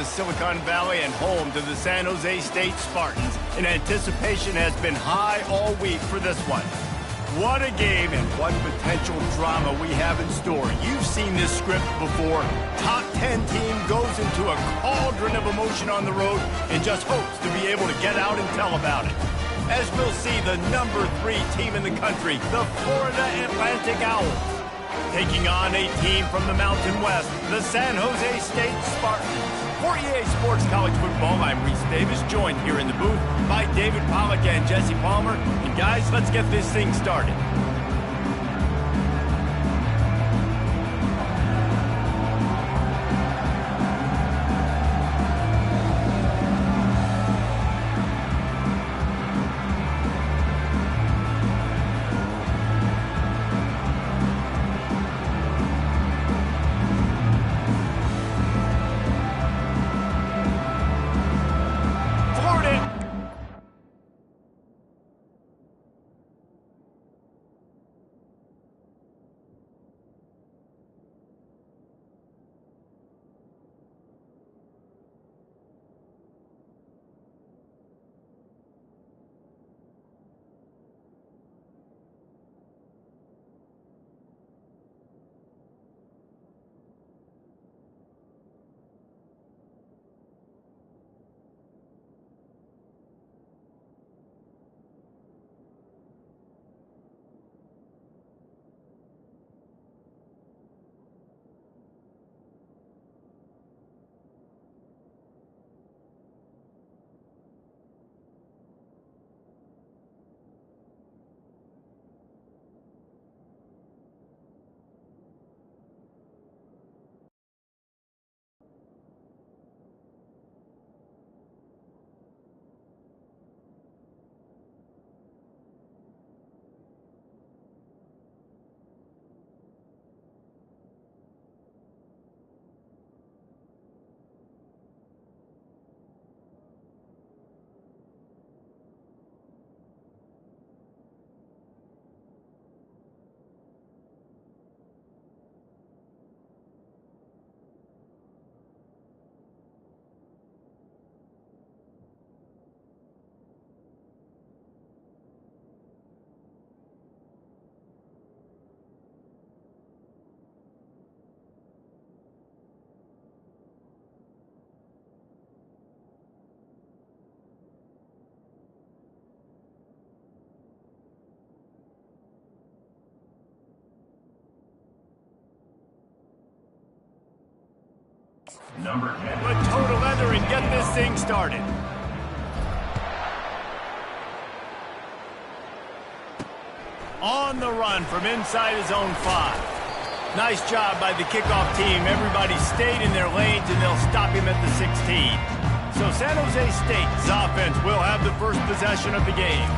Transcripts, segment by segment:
to Silicon Valley and home to the San Jose State Spartans, and anticipation has been high all week for this one. What a game and what potential drama we have in store. You've seen this script before. Top 10 team goes into a cauldron of emotion on the road and just hopes to be able to get out and tell about it. As we'll see, the number 3 team in the country, the Florida Atlantic Owls, taking on a team from the Mountain West, the San Jose State Spartans. For EA Sports College Football, I'm Reese Davis, joined here in the booth by David Pollack and Jesse Palmer. And guys, let's get this thing started. Number 10. Put total leather and get this thing started. On the run from inside his own 5. Nice job by the kickoff team. Everybody stayed in their lanes, and they'll stop him at the 16. So San Jose State's offense will have the first possession of the game.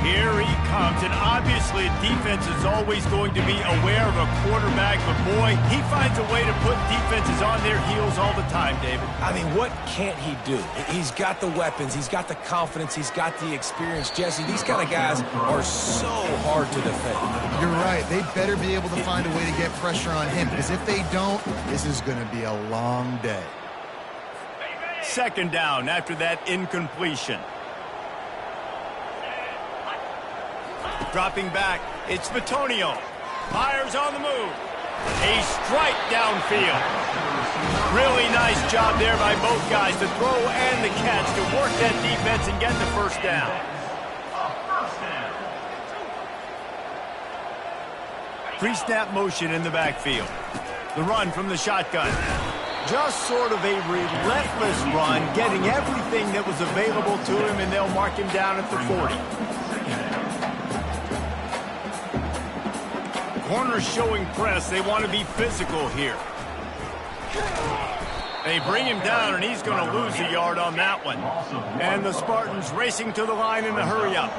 Here he comes, and obviously defense is always going to be aware of a quarterback, but boy, he finds a way to put defenses on their heels all the time, David. I mean, what can't he do? He's got the weapons, he's got the confidence, he's got the experience. Jesse, these kind of guys are so hard to defend. You're right. They better be able to find a way to get pressure on him, because if they don't, this is going to be a long day. Second down after that incompletion. Dropping back, it's Vitonio. Fires on the move. A strike downfield. Really nice job there by both guys, the throw and the catch, to work that defense and get the first down. Pre-snap motion in the backfield. The run from the shotgun. Just sort of a relentless run, getting everything that was available to him, and they'll mark him down at the 40. Corners showing press. They want to be physical here. They bring him down, and he's going to lose a yard on that one. And the Spartans racing to the line in the hurry-up.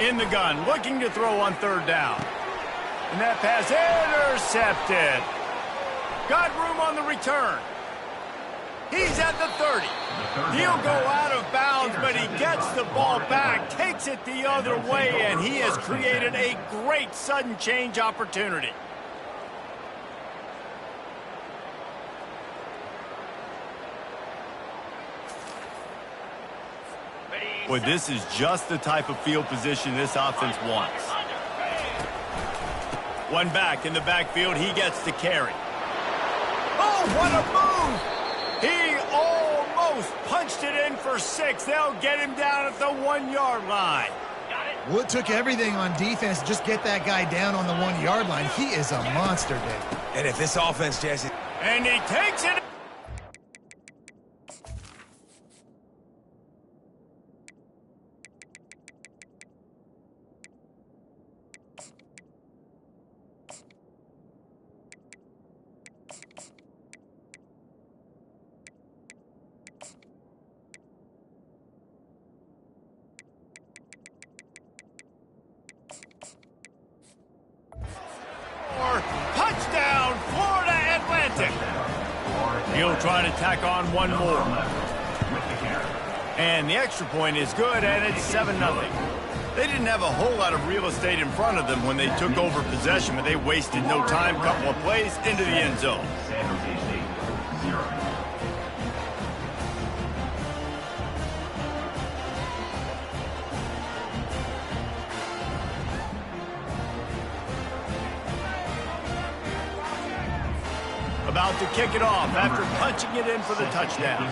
In the gun, looking to throw on third down. And that pass intercepted. Got room on the return. He's at the 30. He'll go out of bounds, but he gets the ball back, takes it the other way, and he has created a great sudden change opportunity. Well, this is just the type of field position this offense wants. One back in the backfield, he gets to carry. Oh, what a move! He almost punched it in for 6. They'll get him down at the 1-yard line. Well, it took everything on defense to just get that guy down on the 1-yard line. He is a monster, Dave. And if this offense, Jesse... And he takes it... Touchdown, Florida Atlantic. He'll try to tack on one more. And the extra point is good, and it's 7-0. They didn't have a whole lot of real estate in front of them when they took over possession, but they wasted no time, couple of plays into the end zone. About to kick it off after punching it in for the touchdown.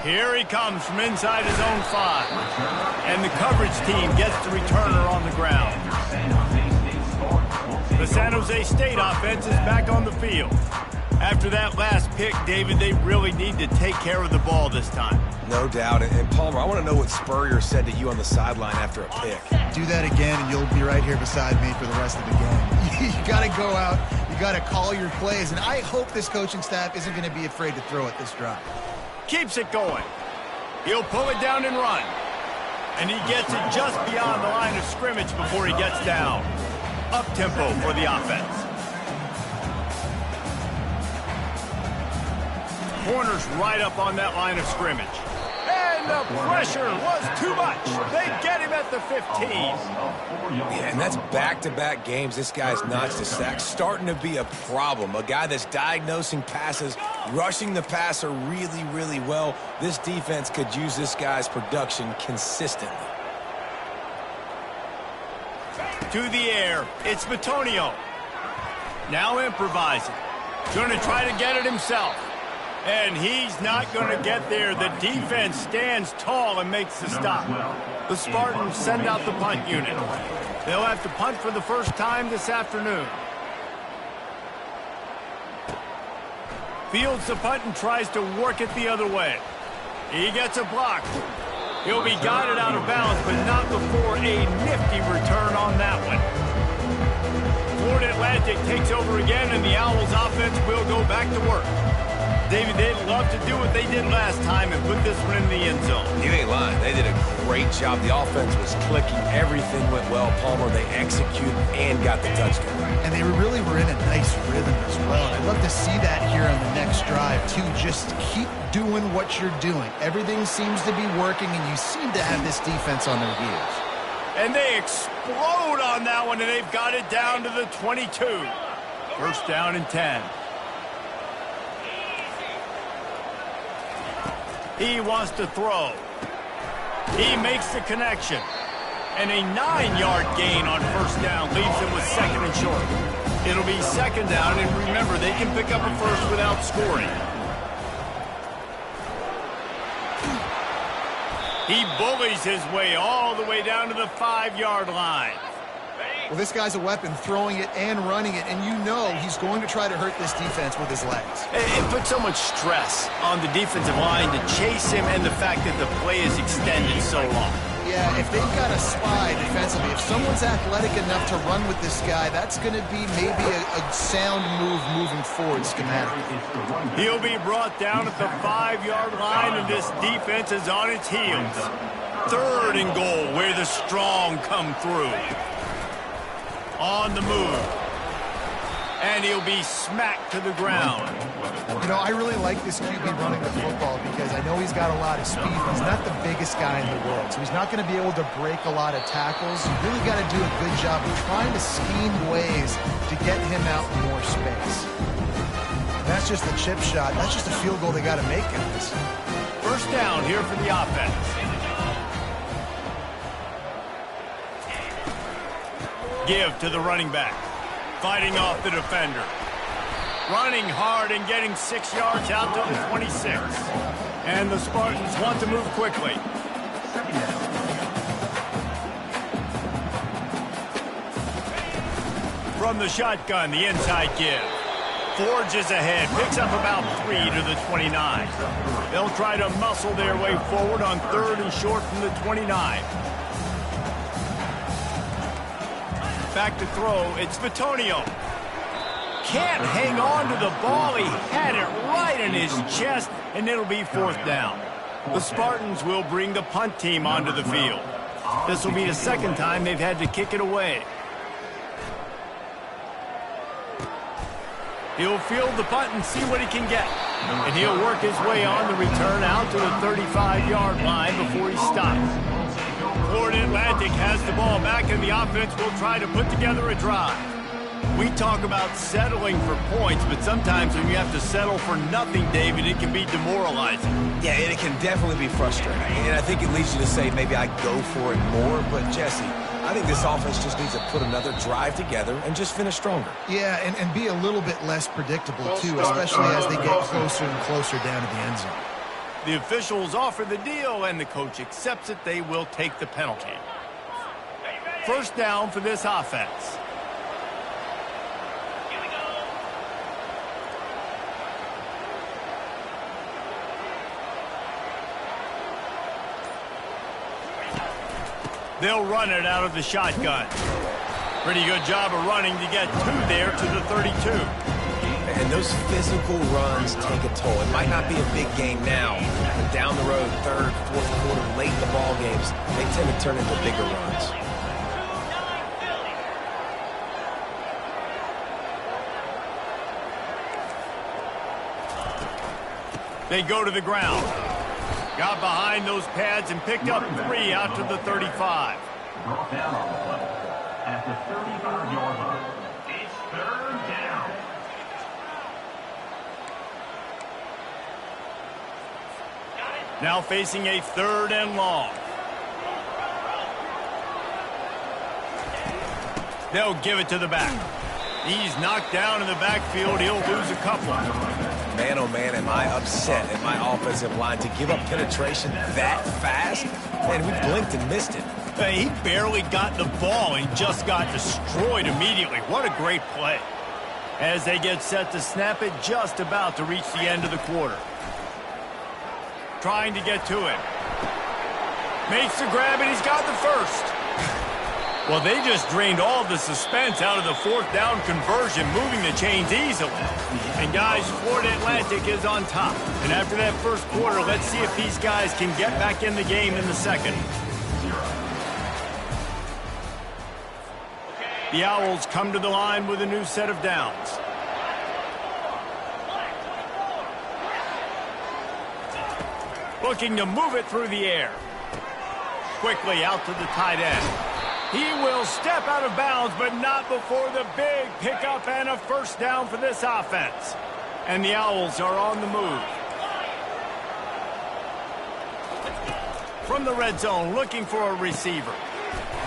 Here he comes from inside his own 5. And the coverage team gets the returner on the ground. The San Jose State offense is back on the field. After that last pick, David, they really need to take care of the ball this time. No doubt. And Palmer, I want to know what Spurrier said to you on the sideline after a pick. Do that again, and you'll be right here beside me for the rest of the game. You got to go out. You got to call your plays. And I hope this coaching staff isn't going to be afraid to throw it this drive. Keeps it going. He'll pull it down and run. And he gets it just beyond the line of scrimmage before he gets down. Up-tempo for the offense. Corner's right up on that line of scrimmage. And the pressure was too much. They get him at the 15. Yeah, and that's back-to-back games. This guy's notched a sack. Starting to be a problem. A guy that's diagnosing passes, rushing the passer really, really well. This defense could use this guy's production consistently. To the air, it's Matonio. Now improvising. Going to try to get it himself. And he's not going to get there. The defense stands tall and makes the stop. The Spartans send out the punt unit. They'll have to punt for the first time this afternoon. Fields the punt and tries to work it the other way. He gets a block. He'll be guided out of bounds, but not before a nifty return on that one. Florida Atlantic takes over again, and the Owls offense will go back to work. David, they'd love to do what they did last time and put this one in the end zone. You ain't lying. They did a great job. The offense was clicking. Everything went well. Palmer, they executed and got the touchdown. And they really were in a nice rhythm as well. And I'd love to see that here on the next drive, too. Just keep doing what you're doing. Everything seems to be working, and you seem to have this defense on their heels. And they explode on that one, and they've got it down to the 22. First down and 10. He wants to throw. He makes the connection. And a 9-yard gain on first down leaves him with second and short. It'll be second down, and remember, they can pick up a first without scoring. He bullies his way all the way down to the 5-yard line. Well, this guy's a weapon, throwing it and running it, and you know he's going to try to hurt this defense with his legs. It puts so much stress on the defensive line to chase him and the fact that the play is extended so long. Yeah, if they've got a spy defensively, if someone's athletic enough to run with this guy, that's going to be maybe a sound move moving forward schematically. He'll be brought down at the 5-yard line, and this defense is on its heels. 3rd and goal, where the strong come through. On the move. And he'll be smacked to the ground. You know, I really like this QB running the football because I know he's got a lot of speed. He's not the biggest guy in the world, so he's not going to be able to break a lot of tackles. You really got to do a good job of trying to scheme ways to get him out in more space. And that's just a chip shot. That's just a field goal they got to make in this. 1st down here for the offense. Give to the running back. Fighting off the defender. Running hard and getting 6 yards out to the 26. And the Spartans want to move quickly. From the shotgun, the inside give. Forges ahead, picks up about 3 to the 29. They'll try to muscle their way forward on 3rd and short from the 29. Back to throw, it's Vitonio. Can't hang on to the ball. He had it right in his chest, and it'll be 4th down. The Spartans will bring the punt team onto the field. This will be the 2nd time they've had to kick it away. He'll field the punt and see what he can get. And he'll work his way on the return out to the 35-yard line before he stops. Florida Atlantic has the ball back, and the offense will try to put together a drive. We talk about settling for points, but sometimes when you have to settle for nothing, David, it can be demoralizing. Yeah, and it can definitely be frustrating. And I think it leads you to say maybe I go for it more. But, Jesse, I think this offense just needs to put another drive together and just finish stronger. Yeah, and be a little bit less predictable, too, especially as they get closer and closer down to the end zone. The officials offer the deal, and the coach accepts it. They will take the penalty. 1st down for this offense. They'll run it out of the shotgun. Pretty good job of running to get 2 there to the 32. And those physical runs take a toll. It might not be a big game now, but down the road, 3rd, 4th quarter, late in the ball games, they tend to turn into bigger runs. They go to the ground. Got behind those pads and picked up 3 out to the 35. Brought down on the play at the 35-yard line. It's 3rd down. Now facing a 3rd and long. They'll give it to the back. He's knocked down in the backfield. He'll lose a couple. Man, oh man, am I upset at my offensive line to give up penetration that fast? Man, we blinked and missed it. He barely got the ball and just got destroyed immediately. What a great play. As they get set to snap it, just about to reach the end of the quarter. Trying to get to him. Makes the grab, and he's got the 1st. Well, they just drained all the suspense out of the 4th down conversion, moving the chains easily. And, guys, Florida Atlantic is on top. And after that 1st quarter, let's see if these guys can get back in the game in the 2nd. The Owls come to the line with a new set of downs. Looking to move it through the air. Quickly out to the tight end. He will step out of bounds, but not before the big pickup and a 1st down for this offense. And the Owls are on the move. From the red zone, looking for a receiver.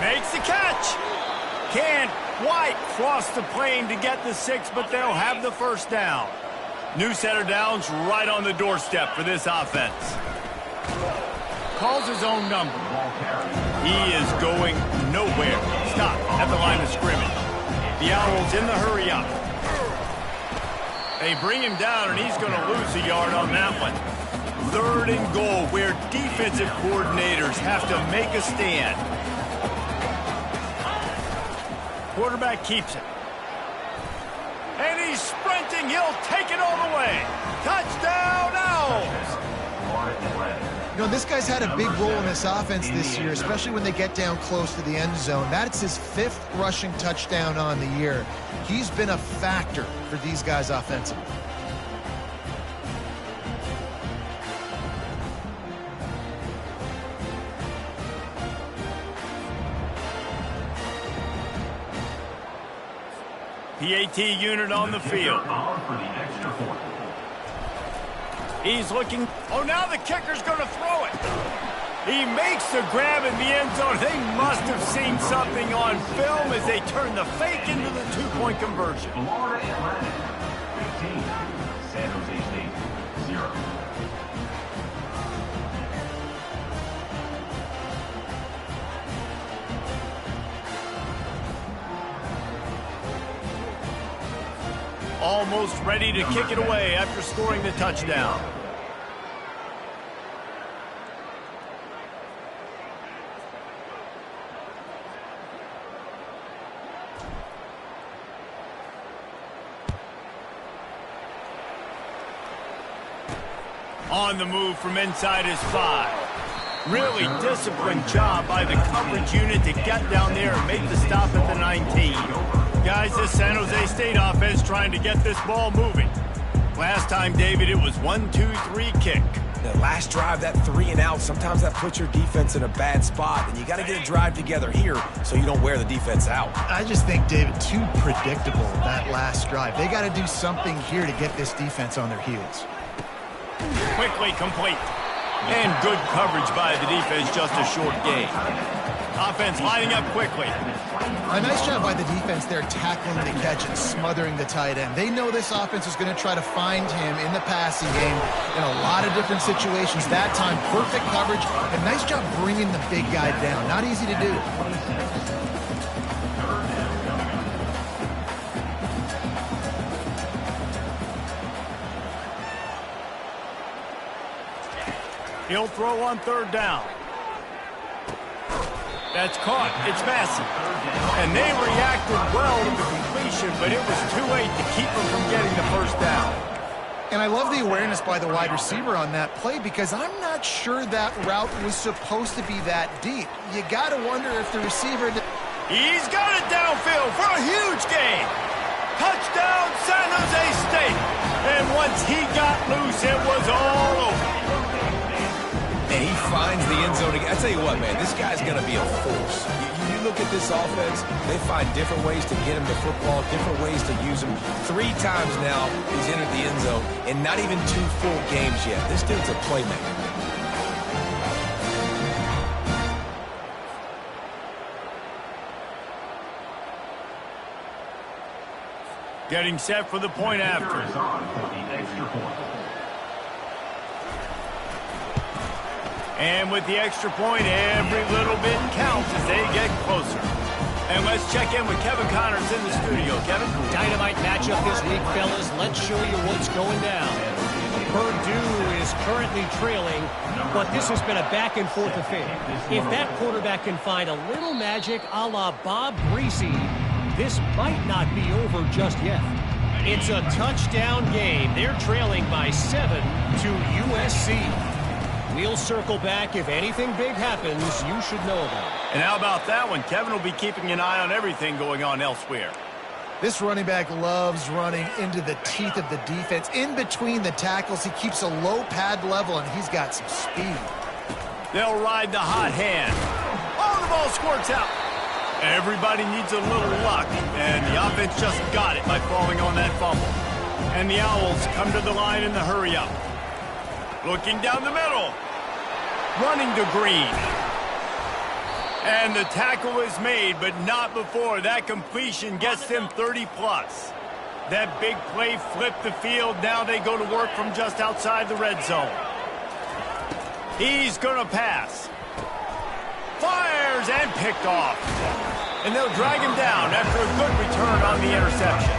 Makes the catch. Can't quite cross the plane to get the 6, but they'll have the 1st down. New set of downs right on the doorstep for this offense. Calls his own number. He is going nowhere. Stop at the line of scrimmage. The Owls in the hurry up. They bring him down, and he's going to lose a yard on that one. 3rd and goal, where defensive coordinators have to make a stand. Quarterback keeps it. And he's sprinting. He'll take it all the way. Touchdown, Owls! You know, this guy's had a big role in this offense this year, especially when they get down close to the end zone. That's his 5th rushing touchdown on the year. He's been a factor for these guys offensively. PAT unit on the field. He's looking. Oh, now the kicker's going to throw it. He makes the grab in the end zone. They must have seen something on film as they turn the fake into the 2-point conversion. Florida Atlantic, 15. San Jose State, 0. Almost ready to kick it away after scoring the touchdown. On the move from inside his 5. Really disciplined job by the coverage unit to get down there and make the stop at the 19. Guys, this San Jose State offense trying to get this ball moving. Last time, David, it was 1-2-3 kick. The last drive, that 3 and out, sometimes that puts your defense in a bad spot, and you got to get a drive together here so you don't wear the defense out. I just think, David, too predictable, that last drive. They got to do something here to get this defense on their heels. Quickly complete. And good coverage by the defense, just a short gain. Offense lining up quickly. A nice job by the defense there, tackling the catch and smothering the tight end. They know this offense is going to try to find him in the passing game in a lot of different situations. That time, perfect coverage, and nice job bringing the big guy down. Not easy to do. He'll throw on 3rd down. That's caught. It's Massey. And they reacted well to the completion, but it was too late to keep him from getting the 1st down. And I love the awareness by the wide receiver on that play because I'm not sure that route was supposed to be that deep. You got to wonder if the receiver... He's got it downfield for a huge gain. Touchdown, San Jose State. And once he got loose, it was all over. And he finds the end zone again. I tell you what, man, this guy's going to be a force. You look at this offense, they find different ways to get him the football, different ways to use him. 3 times now he's entered the end zone, and not even 2 full games yet. This dude's a playmaker. Getting set for the point after. And with the extra point, every little bit counts as they get closer. And let's check in with Kevin Connors in the studio. Kevin? Dynamite matchup this week, fellas. Let's show you what's going down. Purdue is currently trailing, but this has been a back-and-forth affair. If that quarterback can find a little magic a la Bob Greasy, this might not be over just yet. It's a touchdown game. They're trailing by 7 to USC. We'll circle back. If anything big happens, you should know about it. And how about that one? Kevin will be keeping an eye on everything going on elsewhere. This running back loves running into the teeth of the defense. In between the tackles, he keeps a low pad level, and he's got some speed. They'll ride the hot hand. Oh, the ball squirts out. Everybody needs a little luck, and the offense just got it by falling on that fumble. And the Owls come to the line in the hurry-up. Looking down the middle. Running to Green. And the tackle is made, but not before that completion gets them 30-plus. That big play flipped the field. Now they go to work from just outside the red zone. He's going to pass. Fires and picked off. And they'll drag him down after a good return on the interception.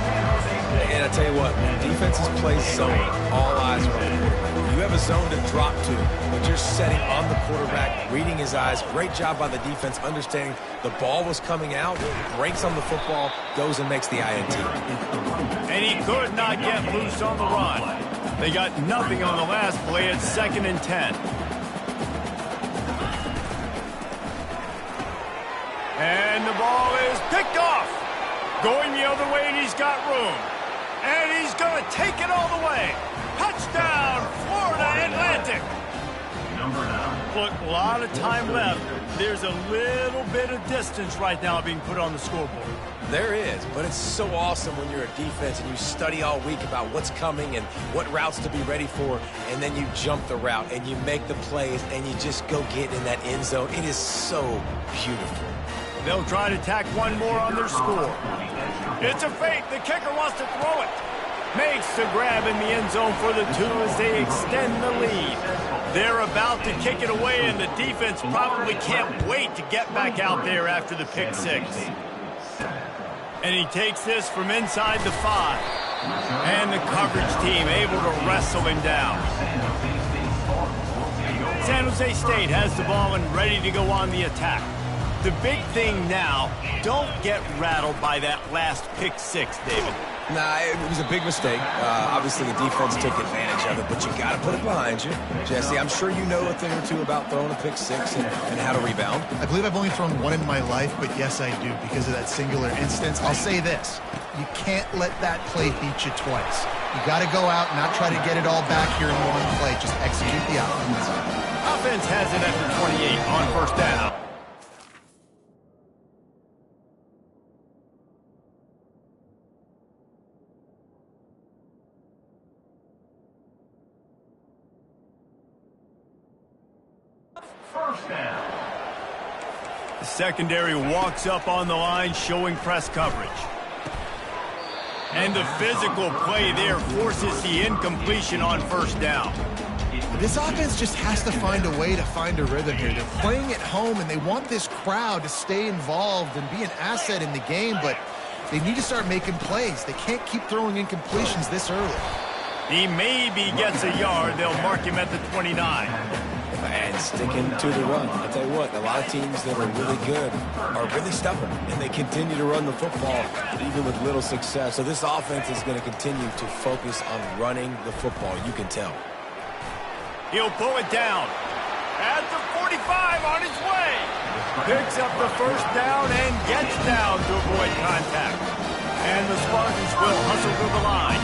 And I tell you what, when defenses play zone, all eyes are on the quarterback. You have a zone to drop to, but you're setting on the quarterback, reading his eyes. Great job by the defense, understanding the ball was coming out, breaks on the football, goes and makes the INT. And he could not get loose on the run. They got nothing on the last play at 2nd and 10. And the ball is picked off. Going the other way, and he's got room. And he's going to take it all the way. Touchdown, Florida Atlantic. Look, a lot of time left. There's a little bit of distance right now being put on the scoreboard. There is, but it's so awesome when you're a defense and you study all week about what's coming and what routes to be ready for, and then you jump the route and you make the plays and you just go get in that end zone. It is so beautiful. They'll try to tack one more on their score. It's a fake. The kicker wants to throw it. Makes the grab in the end zone for the 2 as they extend the lead. They're about to kick it away, and the defense probably can't wait to get back out there after the pick 6. And he takes this from inside the 5. And the coverage team able to wrestle him down. San Jose State has the ball and ready to go on the attack. The big thing now, don't get rattled by that last pick 6, David. Nah, it was a big mistake. Obviously, the defense took advantage of it, but you got to put it behind you. Jesse, I'm sure you know a thing or two about throwing a pick 6 and how to rebound. I believe I've only thrown one in my life, but yes, I do because of that singular instance. I'll say this. You can't let that play beat you twice. You got to go out and not try to get it all back here in one play. Just execute the offense. Offense has it at the 28 on 1st down. First down. The secondary walks up on the line, showing press coverage. And the physical play there forces the incompletion on 1st down. This offense just has to find a way to find a rhythm here. They're playing at home, and they want this crowd to stay involved and be an asset in the game, but they need to start making plays. They can't keep throwing incompletions this early. He maybe gets a yard. They'll mark him at the 29. And sticking to the run. I'll tell you what, a lot of teams that are really good are really stubborn, and they continue to run the football even with little success. So this offense is going to continue to focus on running the football. You can tell. He'll pull it down. At the 45 on his way. Picks up the 1st down and gets down to avoid contact. And the Spartans will hustle to the line.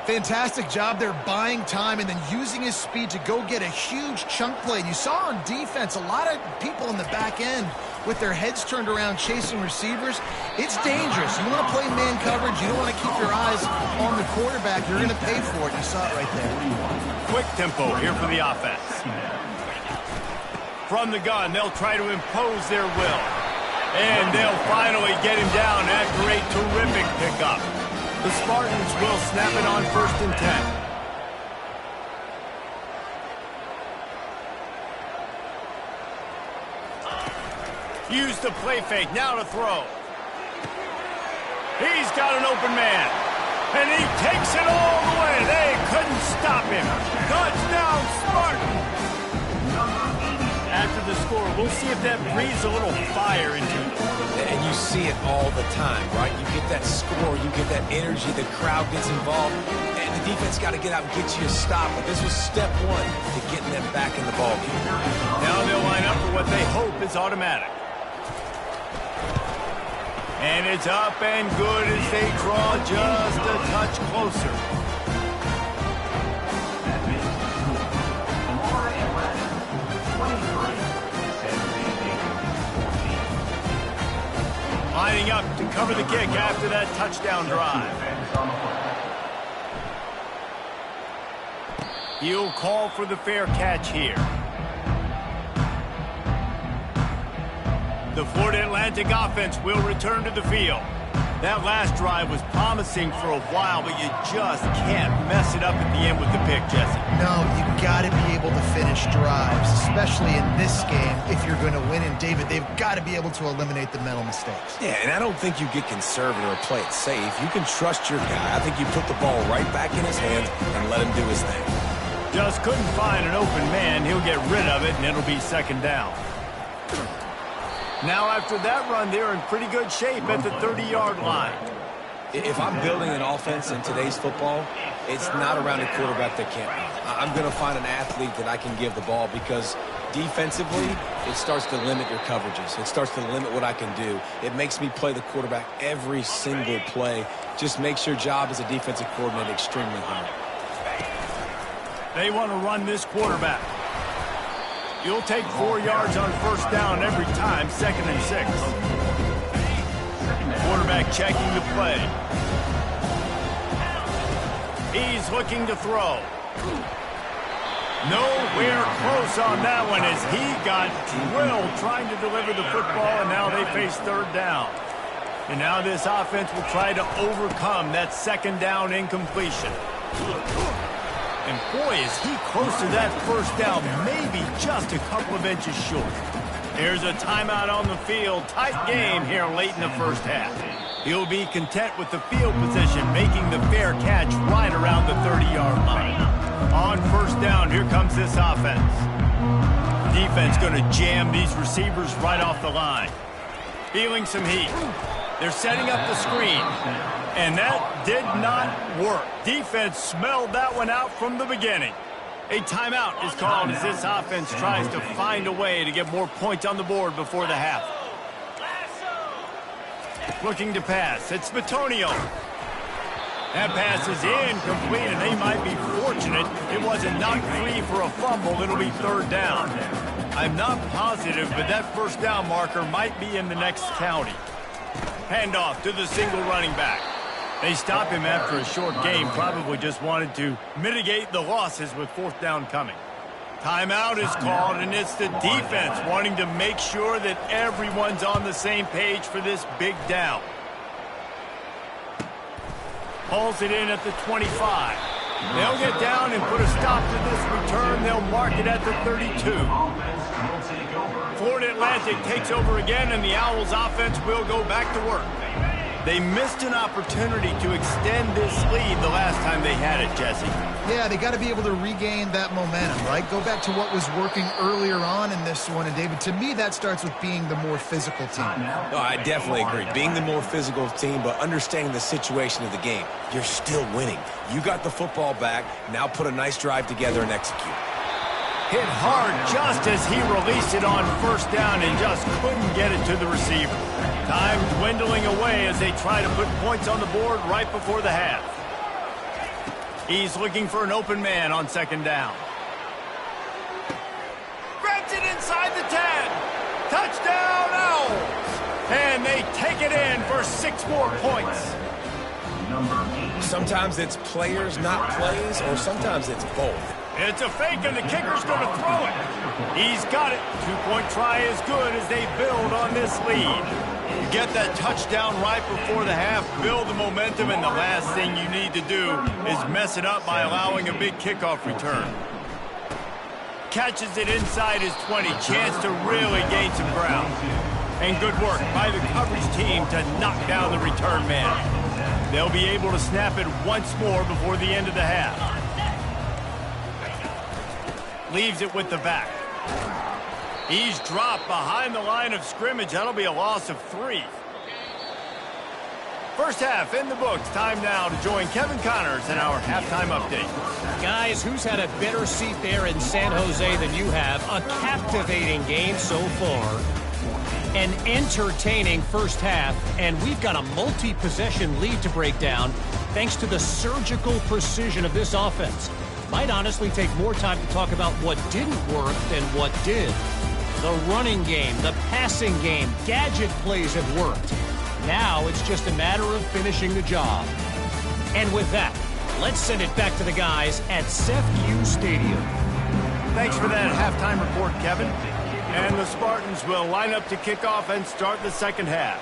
Fantastic job there buying time and then using his speed to go get a huge chunk play. And you saw on defense a lot of people in the back end with their heads turned around chasing receivers. It's dangerous. You want to play man coverage. You don't want to keep your eyes on the quarterback. You're going to pay for it. You saw it right there. Quick tempo here for the offense. From the gun, they'll try to impose their will. And they'll finally get him down after a terrific pickup. The Spartans will snap it on 1st and 10. Use the play fake, now to throw. He's got an open man. And he takes it all the way. They couldn't stop him. Touchdown, Spartans! After the score, we'll see if that breathes a little fire into them. And you see it all the time, right? You get that score, you get that energy, the crowd gets involved, and the defense got to get out and get you a stop. But this was step 1 to getting them back in the ballgame. Now they'll line up for what they hope is automatic. And it's up and good as they draw just a touch closer. Lining up to cover the kick after that touchdown drive. He'll call for the fair catch here. The Florida Atlantic offense will return to the field. That last drive was promising for a while, but you just can't mess it up at the end with the pick, Jesse. No, you got to be able to finish drives, especially in this game if you're going to win. And, David, they've got to be able to eliminate the mental mistakes. Yeah, and I don't think you get conservative or play it safe. You can trust your guy. I think you put the ball right back in his hands and let him do his thing. Just couldn't find an open man. He'll get rid of it, and it'll be second down. Now, after that run, they're in pretty good shape at the 30-yard line. If I'm building an offense in today's football, it's not around a quarterback that can't run. I'm going to find an athlete that I can give the ball because defensively, it starts to limit your coverages. It starts to limit what I can do. It makes me play the quarterback every single play. Just makes your job as a defensive coordinator extremely hard. They want to run this quarterback. You'll take 4 yards on first down every time, 2nd and 6. Quarterback checking the play. He's looking to throw. Nowhere close on that one as he got drilled trying to deliver the football, and now they face third down. And now this offense will try to overcome that second down incompletion. And boy, is he close to that first down, maybe just a couple of inches short. Here's a timeout on the field. Tight game here late in the first half. He'll be content with the field position, making the fair catch right around the 30-yard line. On first down, here comes this offense. Defense going to jam these receivers right off the line. Feeling some heat. They're setting up the screen. And that did not work. Defense smelled that one out from the beginning. A timeout is called as this offense tries to find a way to get more points on the board before the half. Looking to pass. It's Batonio. That pass is incomplete, and they might be fortunate it wasn't knocked free for a fumble. It'll be third down. I'm not positive, but that first down marker might be in the next county. Handoff to the single running back. They stop him after a short game, probably just wanted to mitigate the losses with fourth down coming. Timeout is called, and it's the defense wanting to make sure that everyone's on the same page for this big down. Hauls it in at the 25. They'll get down and put a stop to this return. They'll mark it at the 32. Florida Atlantic takes over again, and the Owls offense will go back to work. They missed an opportunity to extend this lead the last time they had it, Jesse. Yeah, they got to be able to regain that momentum, right? Go back to what was working earlier on in this one. And, David, to me, that starts with being the more physical team. Oh, I definitely agree. Being the more physical team, but understanding the situation of the game. You're still winning. You got the football back. Now put a nice drive together and execute. Hit hard just as he released it on first down and just couldn't get it to the receiver. Time dwindling away as they try to put points on the board right before the half. He's looking for an open man on second down. Grabs it inside the 10. Touchdown, Owls. And they take it in for 6 more points. Sometimes it's players, not plays, or sometimes it's both. It's a fake, and the kicker's going to throw it. He's got it. 2-point try is good as they build on this lead. You get that touchdown right before the half, build the momentum, and the last thing you need to do is mess it up by allowing a big kickoff return. Catches it inside his 20, chance to really gain some ground. And good work by the coverage team to knock down the return man. They'll be able to snap it once more before the end of the half. Leaves it with the back. He's dropped behind the line of scrimmage. That'll be a loss of 3. First half in the books. Time now to join Kevin Connors in our halftime update. Guys, who's had a better seat there in San Jose than you have? A captivating game so far. An entertaining first half, and we've got a multi-possession lead to break down thanks to the surgical precision of this offense. Might honestly take more time to talk about what didn't work than what did. The running game, the passing game, gadget plays have worked. Now it's just a matter of finishing the job. And with that, let's send it back to the guys at CEF Stadium. Thanks for that halftime report, Kevin. And the Spartans will line up to kick off and start the second half.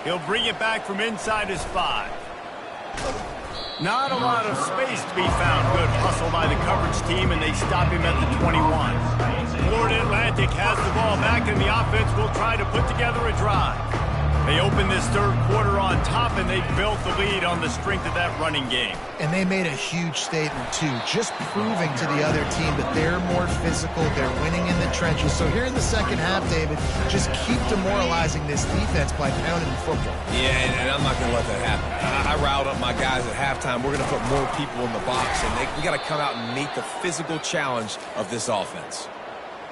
He'll bring it back from inside his 5. Not a lot of space to be found. Good hustle by the coverage team, and they stop him at the 21. Florida Atlantic has the ball back, and the offense will try to put together a drive. They opened this third quarter on top, and they built the lead on the strength of that running game. And they made a huge statement, too, just proving to the other team that they're more physical, they're winning in the trenches. So here in the second half, David, just keep demoralizing this defense by pounding the football. Yeah, and I'm not going to let that happen. I riled up my guys at halftime. We're going to put more people in the box, and we got to come out and meet the physical challenge of this offense.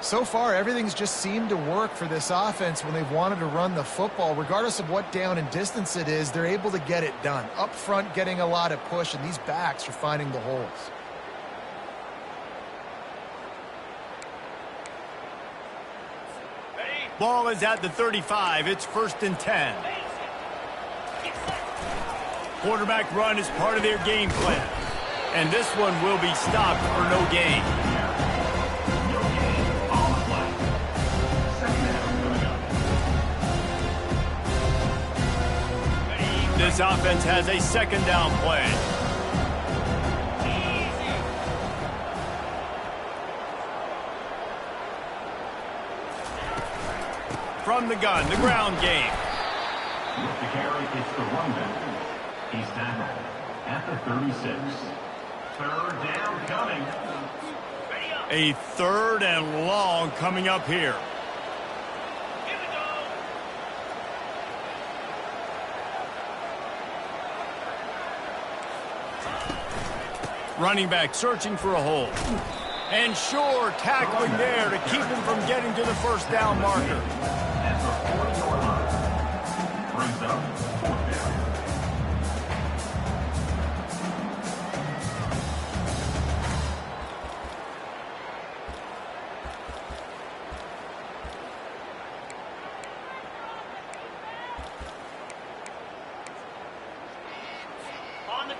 So far, everything's just seemed to work for this offense when they've wanted to run the football. Regardless of what down and distance it is, they're able to get it done. Up front, getting a lot of push, and these backs are finding the holes. Ball is at the 35. It's 1st and 10. Quarterback run is part of their game plan. And this one will be stopped for no gain. This offense has a 2nd down play. From the gun, the ground game. With the carry, it's the runback. He's tackled at the 36. 3rd down coming. A 3rd and long coming up here. Running back searching for a hole. And sure, tackling there to keep him from getting to the 1st down marker. At the 40-yard line. Brings up 4th down.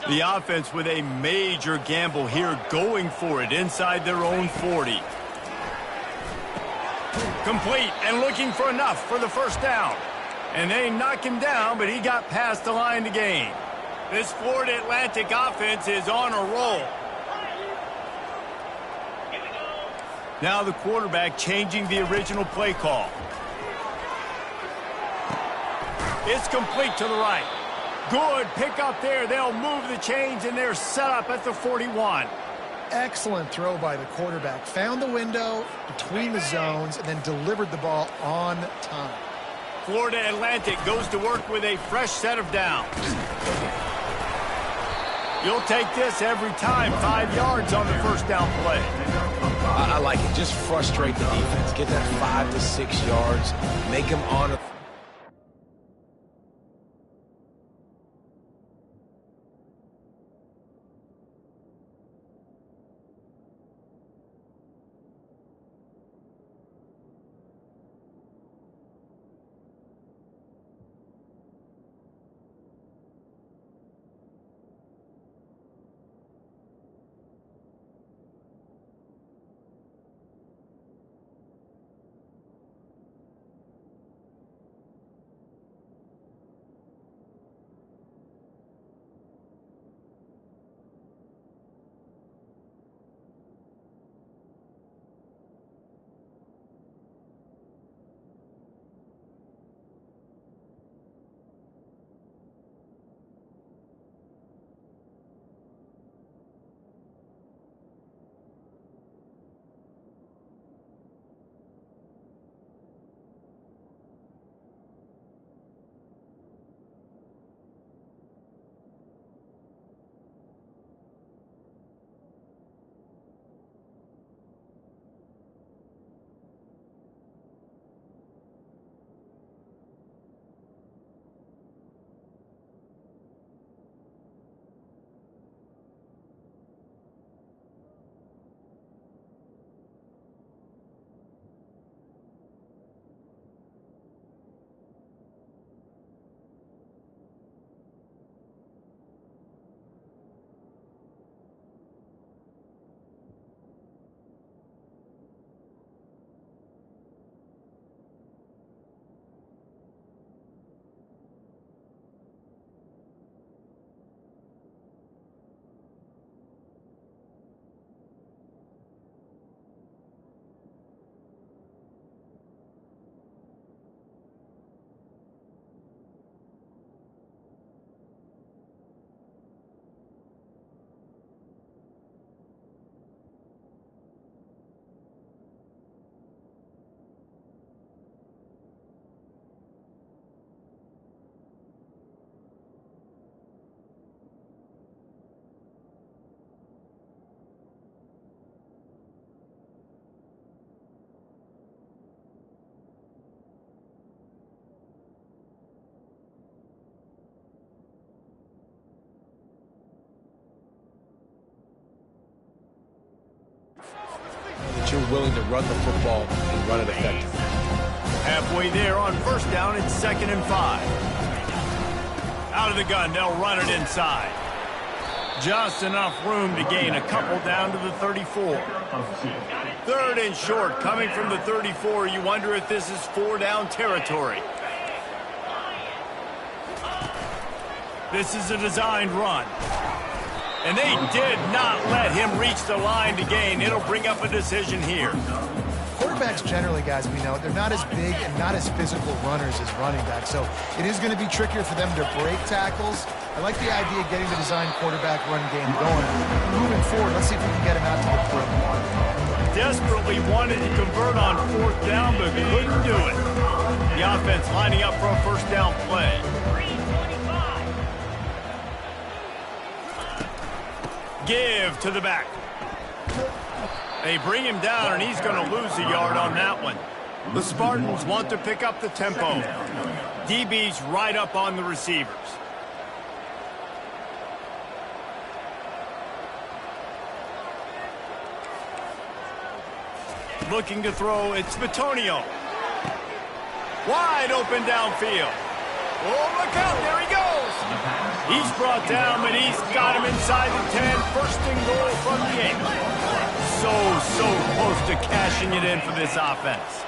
The offense with a major gamble here, going for it inside their own 40. Complete and looking for enough for the 1st down. And they knock him down, but he got past the line to gain. This Florida Atlantic offense is on a roll. Now the quarterback changing the original play call. It's complete to the right. Good pick up there. They'll move the chains, and they're set up at the 41. Excellent throw by the quarterback. Found the window between the zones and then delivered the ball on time. Florida Atlantic goes to work with a fresh set of downs. You'll take this every time. 5 yards on the 1st down play. I like it. Just frustrate the defense. Get that 5 to 6 yards. Make them honor. willing to run the football and run it effectively. Halfway there on first down, it's 2nd and 5. Out of the gun, they'll run it inside. Just enough room to gain a couple down to the 34. 3rd and short, coming from the 34. You wonder if this is 4-down territory. This is a designed run. And they did not let him reach the line to gain. It'll bring up a decision here. Quarterbacks generally, guys, we know, they're not as big and not as physical runners as running backs, so it is going to be trickier for them to break tackles. I like the idea of getting the design quarterback run game going. Moving forward, let's see if we can get him out to the perimeter. Desperately wanted to convert on 4th down, but couldn't do it. The offense lining up for a first down play. Give to the back. They bring him down, and he's going to lose a yard on that one. The Spartans want to pick up the tempo. DB's right up on the receivers. Looking to throw, it's Bitonio. Wide open downfield. Oh, look out, there he goes. He's brought down, but he's got him inside the 10. 1st and goal from the 8. So close to cashing it in for this offense.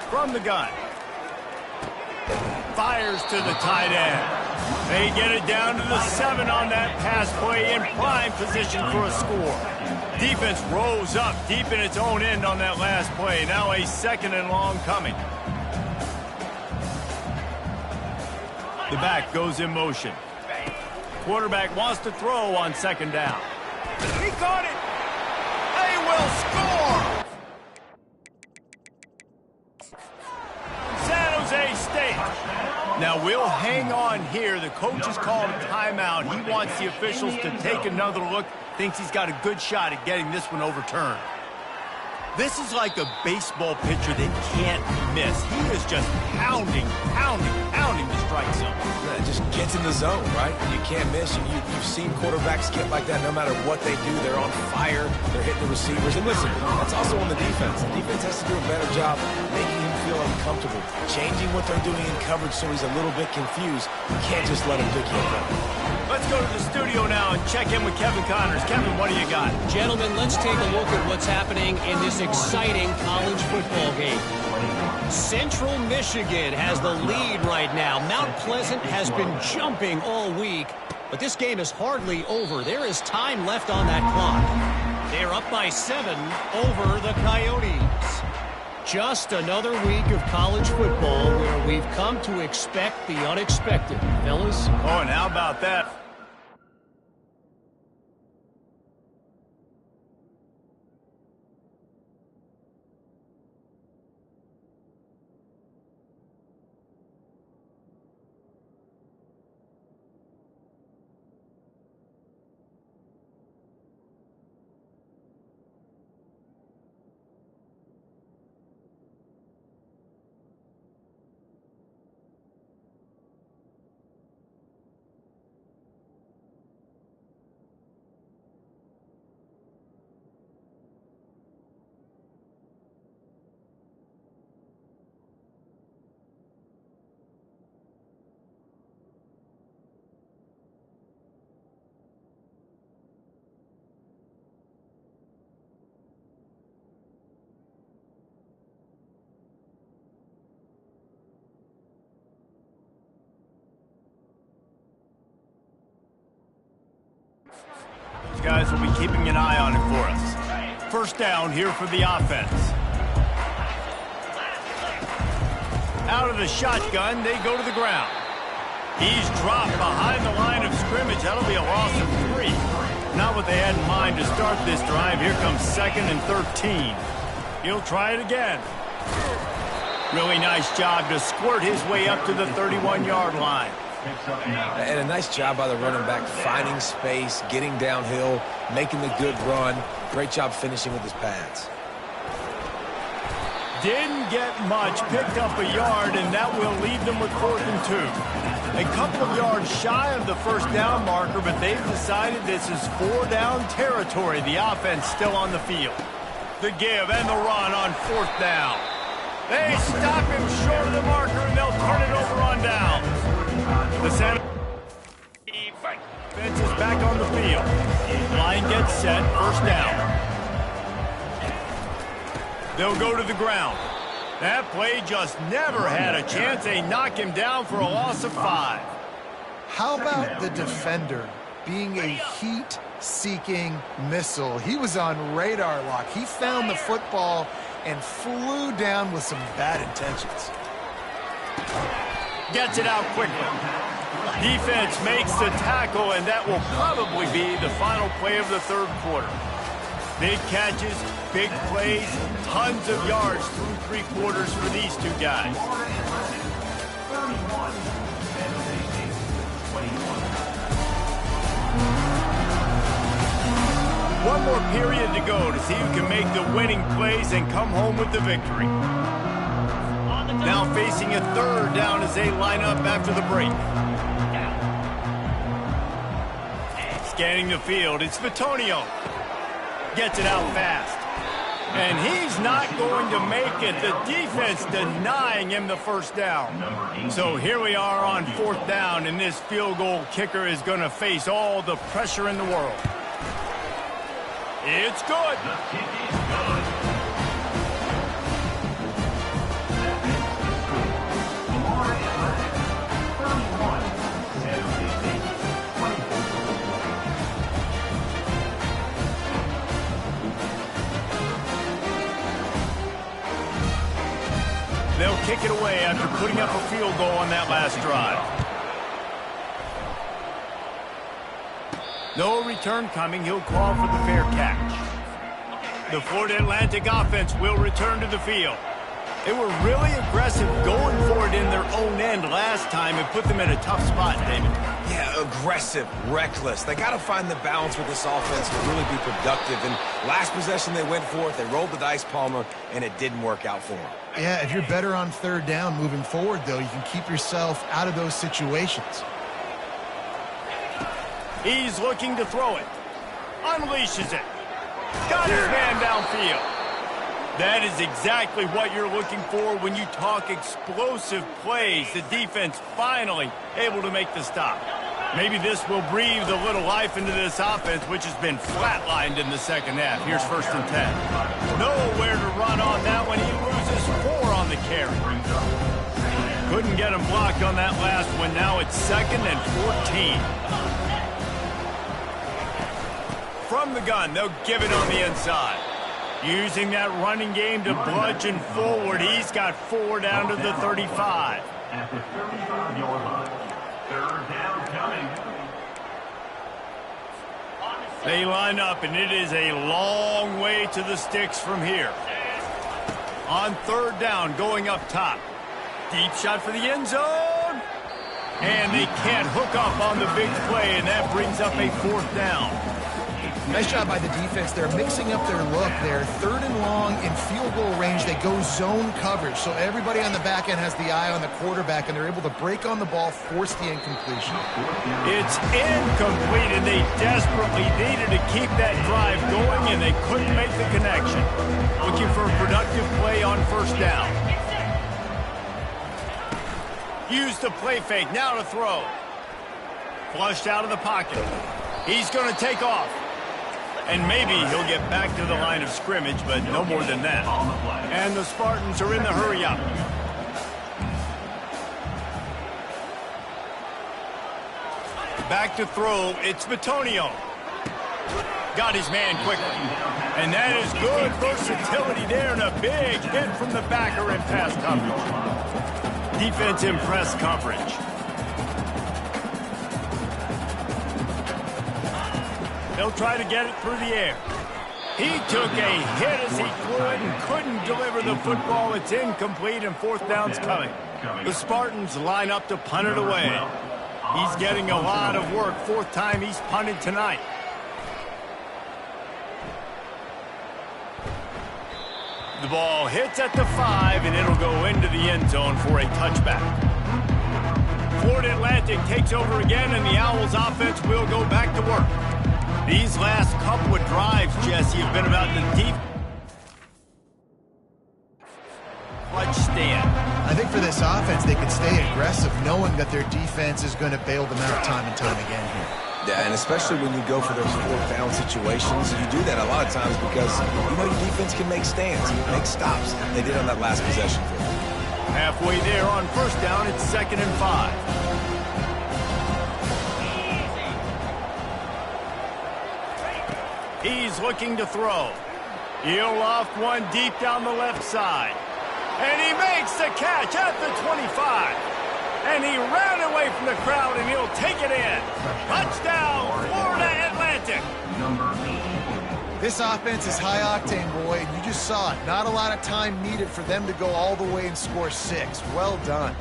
From the gun. Fires to the tight end. They get it down to the 7 on that pass play in prime position for a score. Defense rose up deep in its own end on that last play. Now a 2nd and long coming. The back goes in motion. Quarterback wants to throw on 2nd down. He caught it. They will score. San Jose State. Now we'll hang on here. The coach has called a timeout. He wants the officials to take another look. Thinks he's got a good shot at getting this one overturned. This is like a baseball pitcher that can't miss. He is just pounding the strike zone. It just gets in the zone, right? You can't miss. You've seen quarterbacks get like that no matter what they do. They're on fire. They're hitting the receivers. And listen, that's also on the defense. The defense has to do a better job making him feel uncomfortable, changing what they're doing in coverage so he's a little bit confused. You can't just let him pick you up. Let's go to the studio now and check in with Kevin Connors. Kevin, what do you got? Gentlemen, let's take a look at what's happening in this exciting college football game. Central Michigan has the lead right now. Mount Pleasant has been jumping all week, but this game is hardly over. There is time left on that clock. They're up by 7 over the Coyotes. Just another week of college football where we've come to expect the unexpected, fellas. Oh, and how about that? Those guys will be keeping an eye on it for us. First down here for the offense. Out of the shotgun, they go to the ground. He's dropped behind the line of scrimmage. That'll be a loss of 3. Not what they had in mind to start this drive. Here comes 2nd and 13. He'll try it again. Really nice job to squirt his way up to the 31-yard line. And a nice job by the running back, finding space, getting downhill, making the good run. Great job finishing with his pads. Didn't get much, picked up a yard, and that will leave them with 4th and 2. A couple of yards shy of the first down marker, but they've decided this is 4-down territory. The offense still on the field. The give and the run on 4th down. They stop him short of the marker, and they'll turn it over on down. The San defense is back on the field. Line gets set, 1st down. They'll go to the ground. That play just never had a chance. They knock him down for a loss of 5. How about the defender being a heat-seeking missile? He was on radar lock. He found the football and flew down with some bad intentions. Gets it out quickly. Defense makes the tackle, and that will probably be the final play of the 3rd quarter. Big catches, big plays, tons of yards through 3 quarters for these two guys. One more period to go to see who can make the winning plays and come home with the victory. Now facing a 3rd down as they line up after the break. Scanning the field, it's Vitonio. Gets it out fast. And he's not going to make it. The defense denying him the 1st down. So here we are on 4th down, and this field goal kicker is going to face all the pressure in the world. It's good. The kick is good. They'll kick it away after putting up a field goal on that last drive. No return coming. He'll call for the fair catch. The Florida Atlantic offense will return to the field. They were really aggressive going for it in their own end last time and put them in a tough spot, David. Yeah, aggressive, reckless. They got to find the balance with this offense to really be productive. And last possession they went for it, they rolled the dice, Palmer, and it didn't work out for them. Yeah, if you're better on 3rd down moving forward, though, you can keep yourself out of those situations. He's looking to throw it. Unleashes it. Got his man downfield. That is exactly what you're looking for when you talk explosive plays. The defense finally able to make the stop. Maybe this will breathe a little life into this offense, which has been flatlined in the 2nd half. Here's 1st and 10. Nowhere to run on that one. He loses 4 on the carry. Couldn't get him blocked on that last one. Now it's 2nd and 14. From the gun, they'll give it on the inside. Using that running game to bludgeon forward. He's got 4 down to the 35. At the 35-yard line. 3rd down coming. They line up, and it is a long way to the sticks from here. On 3rd down, going up top. Deep shot for the end zone. And they can't hook up on the big play, and that brings up a 4th down. Nice job by the defense. They're mixing up their look. They're 3rd and long in field goal range. They go zone coverage. So everybody on the back end has the eye on the quarterback, and they're able to break on the ball, force the incompletion. It's incomplete, and they desperately needed to keep that drive going, and they couldn't make the connection. Looking for a productive play on 1st down. Use the play fake. Now to throw. Flushed out of the pocket. He's going to take off. And maybe he'll get back to the line of scrimmage, but no more than that. And the Spartans are in the hurry-up. Back to throw, it's Vitonio. Got his man quickly. And that is good versatility there, and a big hit from the backer in pass coverage. Defense in press coverage. They'll try to get it through the air. He took a hit as he flew it and couldn't deliver the football. It's incomplete, and 4th down's coming. The Spartans line up to punt it away. He's getting a lot of work. 4th time he's punted tonight. The ball hits at the 5, and it'll go into the end zone for a touchback. Florida Atlantic takes over again, and the Owls offense will go back to work. These last couple of drives, Jesse, have been about the deep clutch stand. I think for this offense, they can stay aggressive knowing that their defense is going to bail them out time and time again here. Yeah, and especially when you go for those fourth-down situations, you do that a lot of times because you know your defense can make stands, make stops. They did on that last possession for them. Halfway there on first down, it's 2nd and 5. He's looking to throw. He'll loft one deep down the left side. And he makes the catch at the 25. And he ran away from the crowd, and he'll take it in. Touchdown, Florida Atlantic. This offense is high octane, boy, and you just saw it. Not a lot of time needed for them to go all the way and score 6. Well done.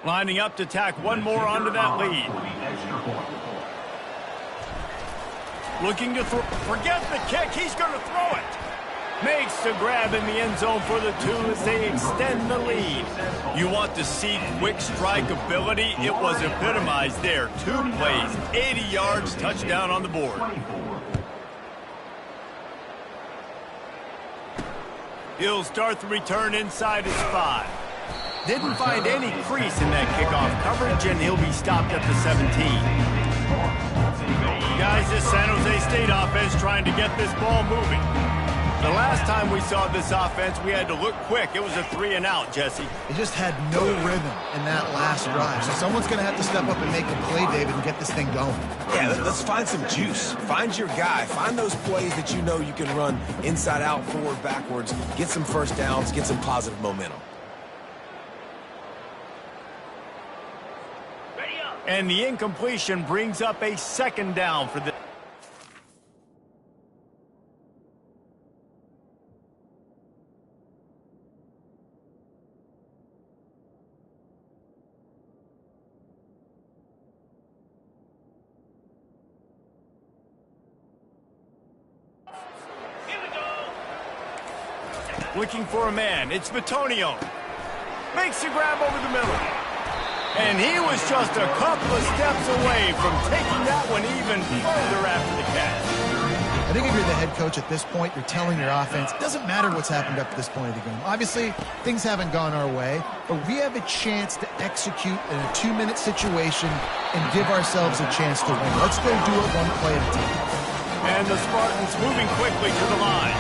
Lining up to tack one more onto that lead. Looking to throw. Forget the kick. He's going to throw it. Makes the grab in the end zone for the 2 as they extend the lead. You want to see quick strike ability? It was epitomized there. 2 plays, 80 yards, touchdown on the board. He'll start the return inside his 5. Didn't find any crease in that kickoff coverage, and he'll be stopped at the 17. Guys, this San Jose State offense trying to get this ball moving. The last time we saw this offense, we had to look quick. It was a 3-and-out, Jesse. They just had no rhythm in that last drive. So someone's going to have to step up and make a play, David, and get this thing going. Yeah, let's find some juice. Find your guy. Find those plays that you know you can run inside out, forward, backwards. Get some first downs. Get some positive momentum. And the incompletion brings up a 2nd down for the... Looking for a man. It's Bitonio. Makes the grab over the middle. And he was just a couple of steps away from taking that one even further after the catch. I think if you're the head coach at this point, you're telling your offense, it doesn't matter what's happened up to this point of the game. Obviously, things haven't gone our way, but we have a chance to execute in a 2-minute situation and give ourselves a chance to win. Let's go do it one play at a time. And the Spartans moving quickly to the line.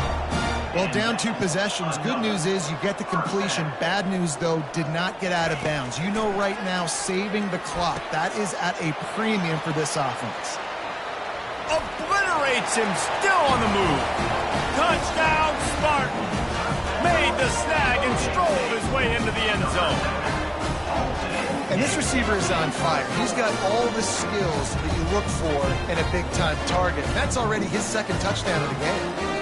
Well, down 2 possessions. Good news is you get the completion. Bad news, though, did not get out of bounds. You know right now, saving the clock. That is at a premium for this offense. Obliterates him, still on the move. Touchdown, Spartan. Made the snag and strolled his way into the end zone. And this receiver is on fire. He's got all the skills that you look for in a big-time target. That's already his 2nd touchdown of the game.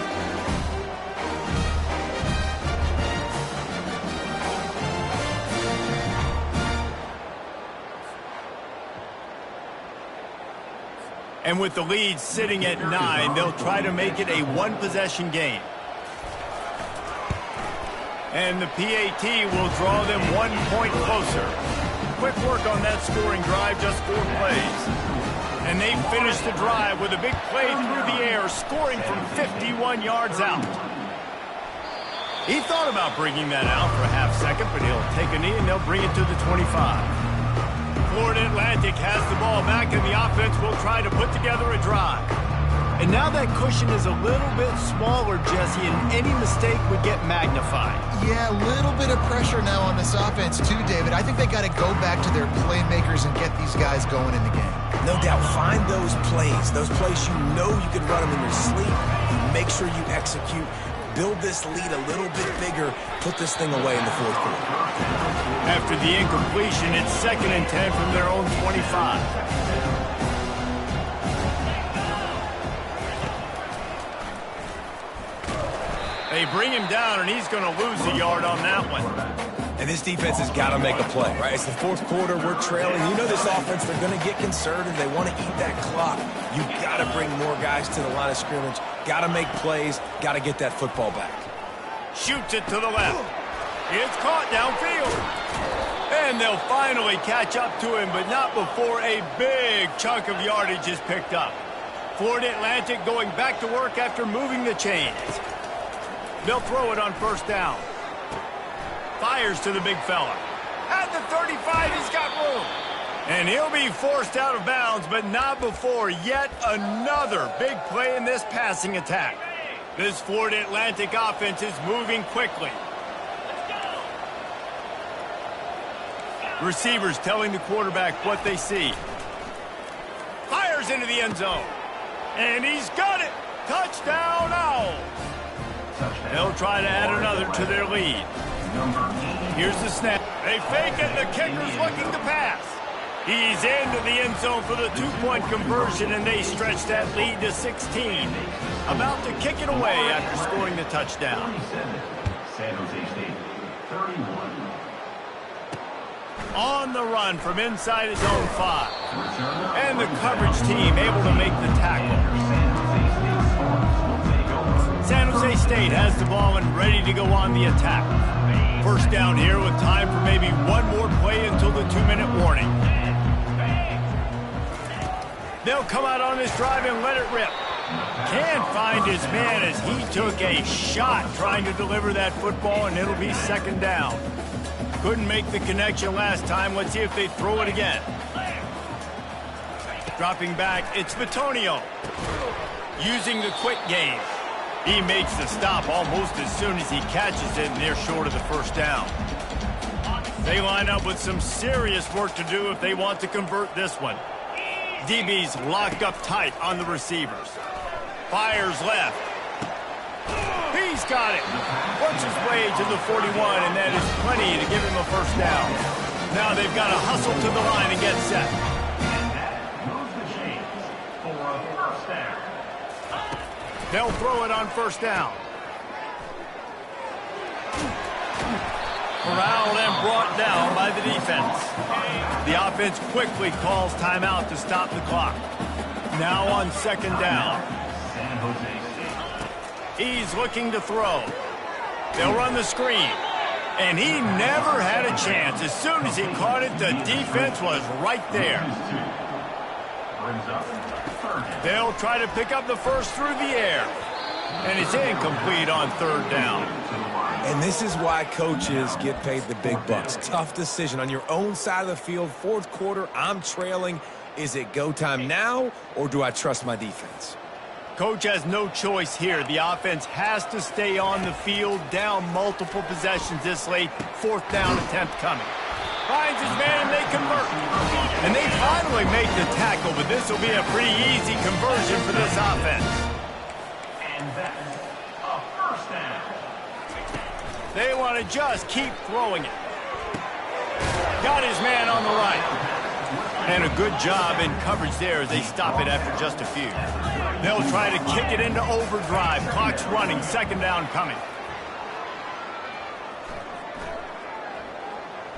And with the lead sitting at 9, they'll try to make it a 1-possession game. And the PAT will draw them 1 point closer. Quick work on that scoring drive, just 4 plays. And they finish the drive with a big play through the air, scoring from 51 yards out. He thought about bringing that out for a half-second, but he'll take a knee and they'll bring it to the 25. Florida Atlantic has the ball back, and the offense will try to put together a drive. And now that cushion is a little bit smaller, Jesse, and any mistake would get magnified. Yeah, a little bit of pressure now on this offense too, David. I think they got to go back to their playmakers and get these guys going in the game. No doubt. Find those plays you know you can run them in your sleep. You make sure you execute. Build this lead a little bit bigger. Put this thing away in the fourth quarter. After the incompletion, it's 2nd and 10 from their own 25. They bring him down, and he's going to lose a yard on that one. And this defense has got to make a play, right? It's the fourth quarter. We're trailing. You know this offense, they're going to get conservative. They want to eat that clock. You've got to bring more guys to the line of scrimmage. Got to make plays. Got to get that football back. Shoots it to the left. It's caught downfield. And they'll finally catch up to him, but not before a big chunk of yardage is picked up. Florida Atlantic going back to work after moving the chains. They'll throw it on 1st down. Fires to the big fella. At the 35, he's got room. And he'll be forced out of bounds, but not before yet another big play in this passing attack. This Florida Atlantic offense is moving quickly. Receivers telling the quarterback what they see. Fires into the end zone. And he's got it. Touchdown Owls. They'll try to add another to their lead. Here's the snap. They fake it, and the kicker's looking to pass. He's into the end zone for the 2-point conversion, and they stretch that lead to 16. About to kick it away after scoring the touchdown. San Jose State, 31. On the run from inside his own 5. And the coverage team able to make the tackle. San Jose State has the ball and ready to go on the attack. 1st down here with time for maybe one more play until the 2-minute warning. They'll come out on this drive and let it rip. Can't find his man as he took a shot trying to deliver that football, and it'll be 2nd down. Couldn't make the connection last time. Let's see if they throw it again. Dropping back, it's Bitonio. Using the quick game. He makes the stop almost as soon as he catches it, and they're short of the 1st down. They line up with some serious work to do if they want to convert this one. DB's locked up tight on the receivers. Fires left. He's got it. Works his way to the 41, and that is plenty to give him a 1st down. Now they've got to hustle to the line and get set. And that moves the chains for a 1st down. They'll throw it on 1st down. Corralled and brought down by the defense. The offense quickly calls timeout to stop the clock. Now on 2nd down. San Jose State. He's looking to throw. They'll run the screen. And he never had a chance. As soon as he caught it, the defense was right there. Brings up 3rd. They'll try to pick up the 1st through the air. And it's incomplete on 3rd down. And this is why coaches get paid the big bucks. Tough decision on your own side of the field. 4th quarter, I'm trailing. Is it go time now, or do I trust my defense? Coach has no choice here. The offense has to stay on the field, down multiple possessions this late. 4th down attempt coming. Finds his man, and they convert. And they finally make the tackle, but this will be a pretty easy conversion for this offense. And that's a 1st down. They want to just keep throwing it. Got his man on the right. And a good job in coverage there as they stop it after just a few. They'll try to kick it into overdrive. Clock's running. 2nd down coming.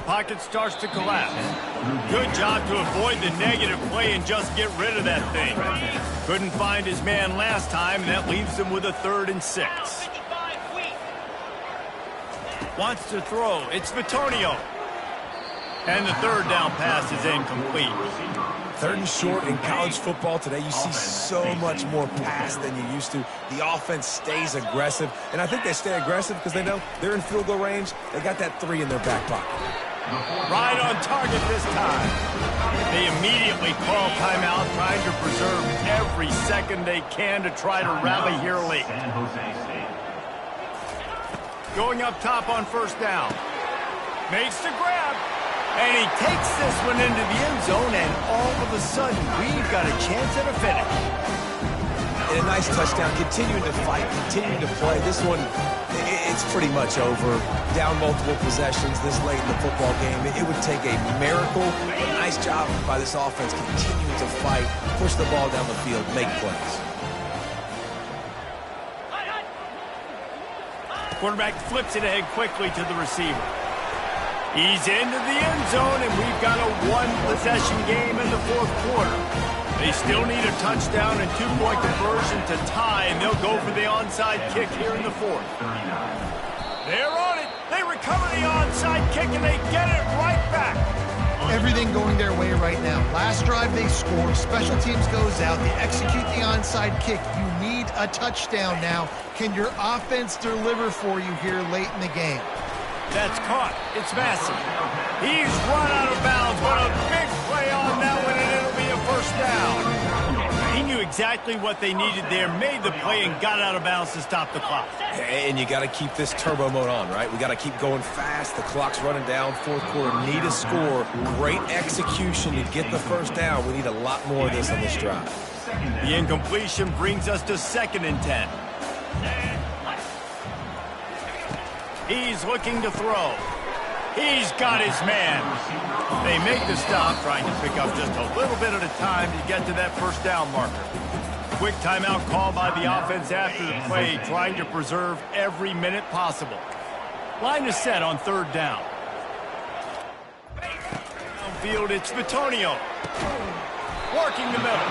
Pocket starts to collapse. Good job to avoid the negative play and just get rid of that thing. Couldn't find his man last time, and that leaves him with a 3rd and 6. Wants to throw. It's Bitonio. And the 3rd down pass is incomplete. 3rd and short in college football today. You see so much more pass than you used to. The offense stays aggressive. And I think they stay aggressive because they know they're in field goal range. They got that 3 in their back pocket. Right on target this time. They immediately call timeout, trying to preserve every second they can to try to rally here late. San Jose State. Going up top on first down. Makes the grab. And he takes this one into the end zone, and all of a sudden, we've got a chance at a finish. And a nice touchdown, continuing to fight, continuing to play. This one, it's pretty much over. Down multiple possessions this late in the football game. It would take a miracle. A nice job by this offense, continuing to fight, push the ball down the field, make plays. Quarterback flips it ahead quickly to the receiver. He's into the end zone, and we've got a one-possession game in the fourth quarter. They still need a touchdown and two-point conversion to tie, and they'll go for the onside kick here in the fourth. They're on it. They recover the onside kick, and they get it right back. Everything going their way right now. Last drive they score. Special teams goes out. They execute the onside kick. You need a touchdown now. Can your offense deliver for you here late in the game? That's caught. It's Massey. He's run out of bounds. What a big play on that one, and it'll be a first down. He knew exactly what they needed there, made the play, and got out of bounds to stop the clock. And you got to keep this turbo mode on, right? We got to keep going fast. The clock's running down. Fourth quarter, need a score. Great execution to get the first down. We need a lot more of this on this drive. The incompletion brings us to 2nd and 10. He's looking to throw. He's got his man. They make the stop, trying to pick up just a little bit at a time to get to that first down marker. Quick timeout call by the offense after the play, trying to preserve every minute possible. Line is set on 3rd down. Downfield, it's Bitonio. Working the middle.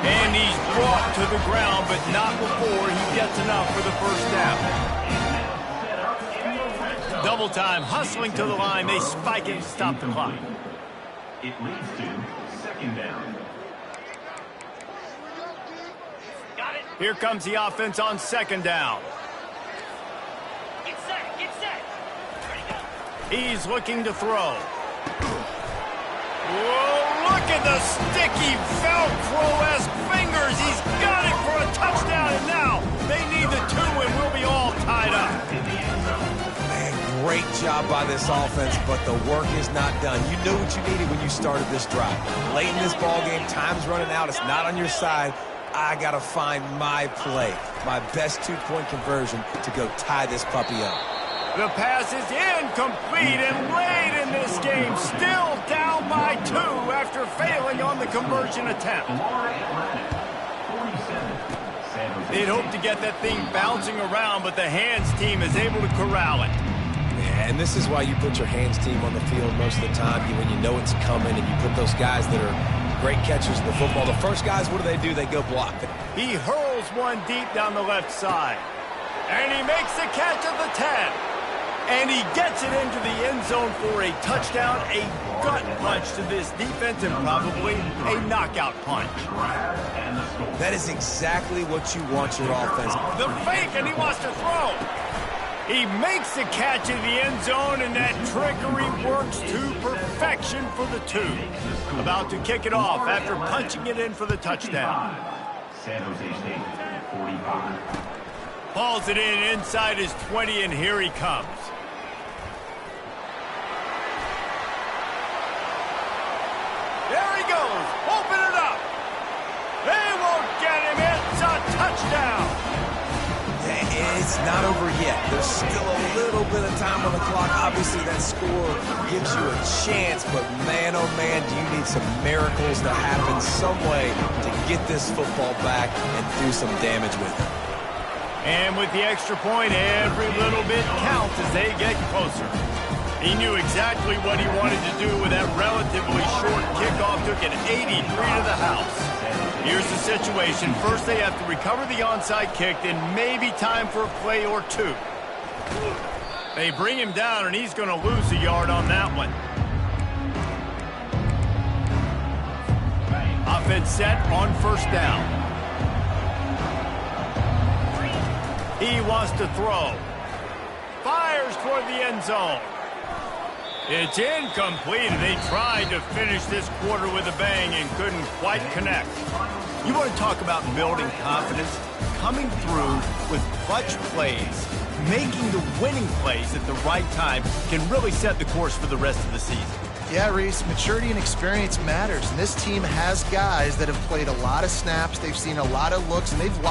And he's brought to the ground, but not before he gets enough for the first down. Double time, hustling to the line. They spike it and stop the clock. It leads to 2nd down. Here comes the offense on 2nd down. Get set, get set. Ready, go. He's looking to throw. Whoa, look at the sticky Velcro-esque fingers. He's got it for a touchdown, and now they need the 2, and we'll be all tied up. Great job by this offense, but the work is not done. You knew what you needed when you started this drive. Late in this ball game, time's running out. It's not on your side. I got to find my play, my best 2-point conversion to go tie this puppy up. The pass is incomplete, and late in this game, still down by 2 after failing on the conversion attempt. They'd hoped to get that thing bouncing around, but the hands team is able to corral it. And this is why you put your hands team on the field most of the time when you know it's coming, and you put those guys that are great catchers of the football. The first guys, what do? They go block it. He hurls one deep down the left side. And he makes the catch at the 10. And he gets it into the end zone for a touchdown, a gut punch to this defense, and probably a knockout punch. That is exactly what you want your offense. The fake, and he wants to throw. He makes the catch in the end zone, and that trickery works to perfection for the 2. About to kick it off after punching it in for the touchdown. San Jose State, 45. Hauls it in inside his 20, and here he comes. There he goes. Open it up. They won't get him. It's a touchdown. It's not over yet. There's still a little bit of time on the clock. Obviously, that score gives you a chance, but man, oh man, do you need some miracles to happen some way to get this football back and do some damage with it. And with the extra point, every little bit counts as they get closer. He knew exactly what he wanted to do with that relatively short kickoff. Took an 83 to the house. Here's the situation. First, they have to recover the onside kick, then maybe time for a play or 2. They bring him down, and he's going to lose a yard on that one. Offense set on first down. He wants to throw. Fires toward the end zone. It's incomplete. They tried to finish this quarter with a bang and couldn't quite connect. You want to talk about building confidence? Coming through with clutch plays, making the winning plays at the right time can really set the course for the rest of the season. Yeah, Reese, maturity and experience matters. And this team has guys that have played a lot of snaps. They've seen a lot of looks, and they've lost